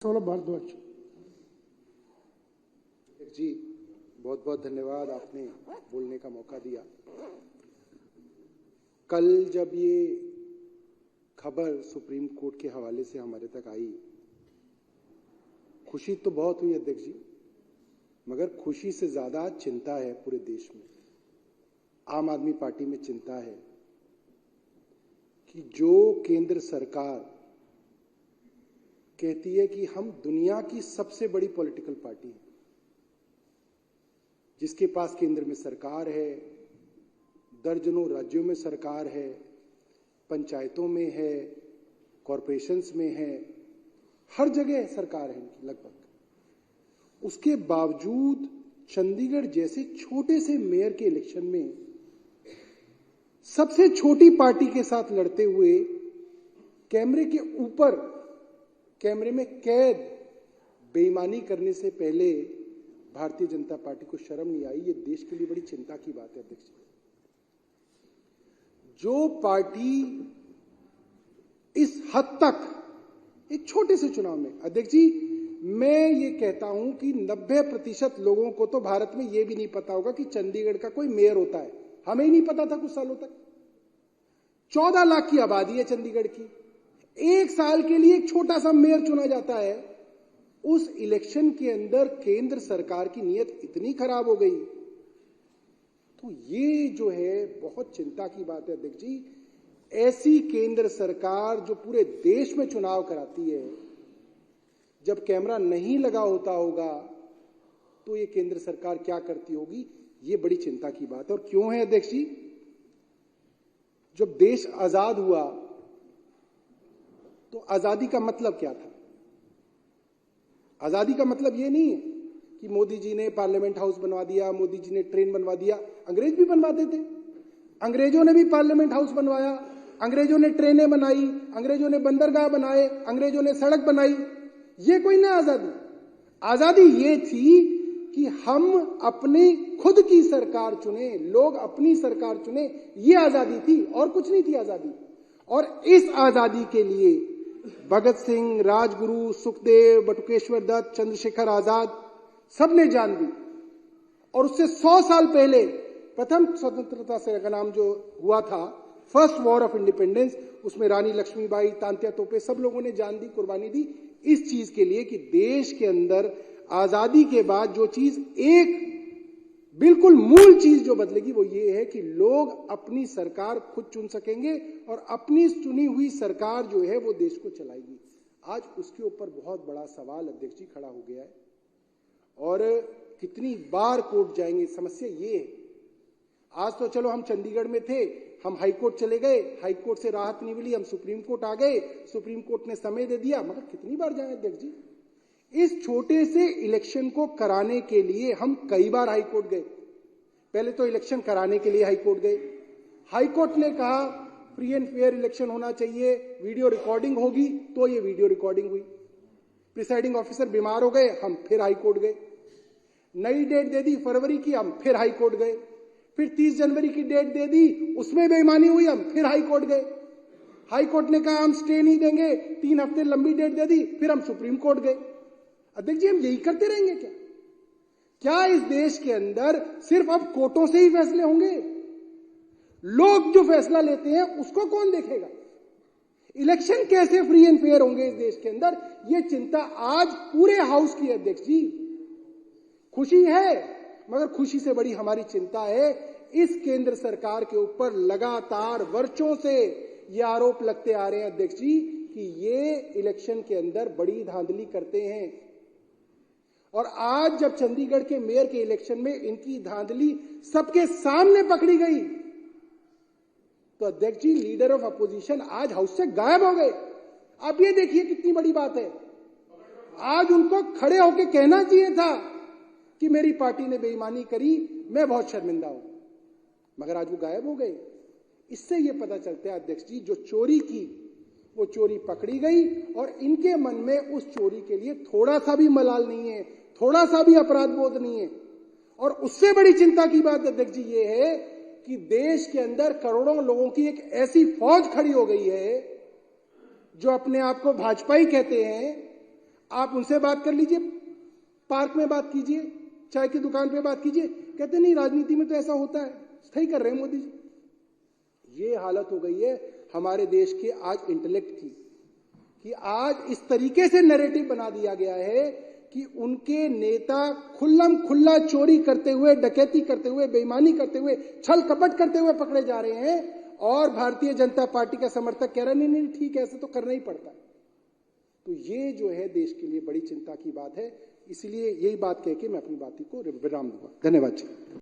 सौरभ भारद्वाज जी, बहुत बहुत धन्यवाद, आपने बोलने का मौका दिया। कल जब ये खबर सुप्रीम कोर्ट के हवाले से हमारे तक आई, खुशी तो बहुत हुई अध्यक्ष जी, मगर खुशी से ज्यादा चिंता है पूरे देश में। आम आदमी पार्टी में चिंता है कि जो केंद्र सरकार कहती है कि हम दुनिया की सबसे बड़ी पॉलिटिकल पार्टी हैं, जिसके पास केंद्र में सरकार है, दर्जनों राज्यों में सरकार है, पंचायतों में है, कॉरपोरेशंस में है, हर जगह सरकार है लगभग। उसके बावजूद चंडीगढ़ जैसे छोटे से मेयर के इलेक्शन में सबसे छोटी पार्टी के साथ लड़ते हुए कैमरे के ऊपर, कैमरे में कैद बेईमानी करने से पहले भारतीय जनता पार्टी को शर्म नहीं आई। ये देश के लिए बड़ी चिंता की बात है अध्यक्ष। जो पार्टी इस हद तक एक छोटे से चुनाव में, अध्यक्ष जी मैं ये कहता हूं कि 90% लोगों को तो भारत में ये भी नहीं पता होगा कि चंडीगढ़ का कोई मेयर होता है। हमें ही नहीं पता था कुछ सालों तक। 14 लाख की आबादी है चंडीगढ़ की, एक साल के लिए एक छोटा सा मेयर चुना जाता है। उस इलेक्शन के अंदर केंद्र सरकार की नीयत इतनी खराब हो गई, तो ये जो है बहुत चिंता की बात है अध्यक्ष जी। ऐसी केंद्र सरकार जो पूरे देश में चुनाव कराती है, जब कैमरा नहीं लगा होता होगा तो ये केंद्र सरकार क्या करती होगी, ये बड़ी चिंता की बात है। और क्यों है अध्यक्ष जी? जब देश आजाद हुआ तो आजादी का मतलब क्या था? आजादी का मतलब ये नहीं है कि मोदी जी ने पार्लियामेंट हाउस बनवा दिया, मोदी जी ने ट्रेन बनवा दिया। अंग्रेज भी बनवाते थे, अंग्रेजों ने भी पार्लियामेंट हाउस बनवाया, अंग्रेजों ने ट्रेनें बनाई, अंग्रेजों ने बंदरगाह बनाए, अंग्रेजों ने सड़क बनाई। ये कोई ना आजादी। आजादी ये थी कि हम अपनी खुद की सरकार चुने, लोग अपनी सरकार चुने, ये आजादी थी और कुछ नहीं थी आजादी। और इस आजादी के लिए भगत सिंह, राजगुरु, सुखदेव, बटुकेश्वर दत्त, चंद्रशेखर आजाद सबने जान दी। और उससे 100 साल पहले प्रथम स्वतंत्रता संग्राम जो हुआ था, फर्स्ट वॉर ऑफ इंडिपेंडेंस, उसमें रानी लक्ष्मीबाई, तांत्या तोपे, सब लोगों ने जान दी, कुर्बानी दी इस चीज के लिए कि देश के अंदर आजादी के बाद जो चीज, एक बिल्कुल मूल चीज जो बदलेगी वो ये है कि लोग अपनी सरकार खुद चुन सकेंगे और अपनी चुनी हुई सरकार जो है वो देश को चलाएगी। आज उसके ऊपर बहुत बड़ा सवाल अध्यक्ष जी खड़ा हो गया है। और कितनी बार कोर्ट जाएंगे, समस्या ये है। आज तो चलो हम चंडीगढ़ में थे, हम हाई कोर्ट चले गए, हाई कोर्ट से राहत नहीं मिली, हम सुप्रीम कोर्ट आ गए, सुप्रीम कोर्ट ने समय दे दिया, मगर कितनी बार जाए अध्यक्ष जी? इस छोटे से इलेक्शन को कराने के लिए हम कई बार हाई कोर्ट गए। पहले तो इलेक्शन कराने के लिए हाई कोर्ट गए, हाई कोर्ट ने कहा फ्री एंड फेयर इलेक्शन होना चाहिए, वीडियो रिकॉर्डिंग होगी, तो ये वीडियो रिकॉर्डिंग हुई। प्रिसाइडिंग ऑफिसर बीमार हो गए, हम फिर हाई कोर्ट गए। नई डेट दे दी फरवरी की, हम फिर हाई कोर्ट गए। फिर 30 जनवरी की डेट दे दी, उसमें बेईमानी हुई, हम फिर हाई कोर्ट गए। हाई कोर्ट ने कहा हम स्टे नहीं देंगे, 3 हफ्ते लंबी डेट दे दी, फिर हम सुप्रीम कोर्ट गए। अध्यक्ष जी हम यही करते रहेंगे क्या? क्या इस देश के अंदर सिर्फ अब कोर्टों से ही फैसले होंगे? लोग जो फैसला लेते हैं उसको कौन देखेगा? इलेक्शन कैसे फ्री एंड फेयर होंगे इस देश के अंदर? ये चिंता आज पूरे हाउस की है अध्यक्ष जी। खुशी है, मगर खुशी से बड़ी हमारी चिंता है। इस केंद्र सरकार के ऊपर लगातार वर्षों से ये आरोप लगते आ रहे हैं अध्यक्ष जी कि ये इलेक्शन के अंदर बड़ी धांधली करते हैं। और आज जब चंडीगढ़ के मेयर के इलेक्शन में इनकी धांधली सबके सामने पकड़ी गई, तो अध्यक्ष जी लीडर ऑफ अपोजिशन आज हाउस से गायब हो गए। आप ये देखिए कितनी बड़ी बात है। आज उनको खड़े होकर कहना चाहिए था कि मेरी पार्टी ने बेईमानी करी, मैं बहुत शर्मिंदा हूं, मगर आज वो गायब हो गए। इससे ये पता चलता है अध्यक्ष जी, जो चोरी की वो चोरी पकड़ी गई और इनके मन में उस चोरी के लिए थोड़ा सा भी मलाल नहीं है, थोड़ा सा भी अपराध बोध नहीं है। और उससे बड़ी चिंता की बात अध्यक्ष जी ये है कि देश के अंदर करोड़ों लोगों की एक ऐसी फौज खड़ी हो गई है जो अपने आप को भाजपाई कहते हैं। आप उनसे बात कर लीजिए, पार्क में बात कीजिए, चाय की दुकान पे बात कीजिए, कहते नहीं राजनीति में तो ऐसा होता है। सही कर रहे हैं मोदी जी। ये हालत हो गई है हमारे देश के आज इंटेलेक्ट की, कि आज इस तरीके से नैरेटिव बना दिया गया है कि उनके नेता खुल्लम खुल्ला चोरी करते हुए, डकैती करते हुए, बेईमानी करते हुए, छल कपट करते हुए पकड़े जा रहे हैं, और भारतीय जनता पार्टी का समर्थक कह रहा नहीं नहीं ठीक है, ऐसे तो करना ही पड़ता है। तो ये जो है देश के लिए बड़ी चिंता की बात है। इसलिए यही बात कह के मैं अपनी बात को विराम दूंगा। धन्यवाद जी।